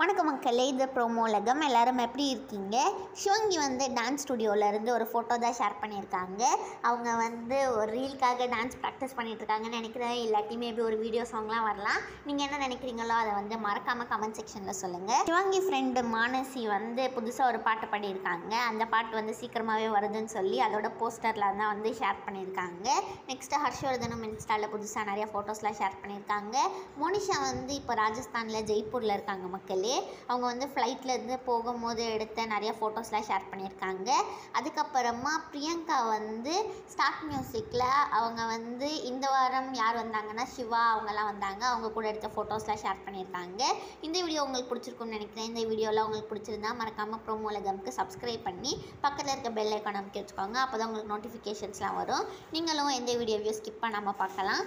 வணக்கம் மக்களே, இது ப்ரோமோலகம். எல்லோரும் எப்படி இருக்கீங்க? ஷிவங்கி டான்ஸ் ஸ்டுடியோவிலேருந்து ஒரு ஃபோட்டோ தான் ஷேர் பண்ணியிருக்காங்க. அவங்க ஒரு ரீலுக்காக டான்ஸ் ப்ராக்டிஸ் பண்ணிகிட்ருக்காங்கன்னு நினைக்கிறேன். இல்லாட்டி மேபி ஒரு வீடியோ சாங்லாம் வரலாம். நீங்கள் என்ன நினைக்கிறீங்களோ அதை மறக்காமல் கமெண்ட் செக்ஷனில் சொல்லுங்கள். ஷிவங்கி ஃப்ரெண்டு மானசி புதுசாக ஒரு பாட்டு பாடியிருக்காங்க. அந்த பாட்டு சீக்கிரமாகவே வருதுன்னு சொல்லி அதோட போஸ்டரில் தான் ஷேர் பண்ணியிருக்காங்க. நெக்ஸ்ட்டு ஹர்ஷவர்தனும் இன்ஸ்டாவில் புதுசாக நிறைய ஃபோட்டோஸ்லாம் ஷேர் பண்ணியிருக்காங்க. மோனிஷா இப்போ ராஜஸ்தானில் ஜெய்ப்பூரில் இருக்காங்க மக்களே. அவங்க ஃப்ளைட்லேருந்து போகும்போது எடுத்த நிறைய ஃபோட்டோஸ்லாம் ஷேர் பண்ணியிருக்காங்க. அதுக்கப்புறமா பிரியங்கா ஸ்டார்ட் மியூசிக்கில் அவங்க இந்த வாரம் யார் வந்தாங்கன்னா சிவா அவங்கெல்லாம் வந்தாங்க. அவங்க கூட எடுத்த ஃபோட்டோஸ்லாம் ஷேர் பண்ணியிருக்காங்க. இந்த வீடியோ உங்களுக்கு பிடிச்சிருக்குன்னு நினைக்கிறேன். இந்த வீடியோவில் உங்களுக்கு பிடிச்சிருந்தா மறக்காமல் ப்ரோமோலகம்க்கு சப்ஸ்கிரைப் பண்ணி பக்கத்தில் இருக்க பெல் ஐக்கான் அமைக்க வச்சுக்கோங்க. அப்போ தான் உங்களுக்கு நோட்டிஃபிகேஷன்ஸ்லாம் வரும். நீங்களும் எந்த வீடியோவையும் ஸ்கிப் பண்ணாமல் பார்க்கலாம்.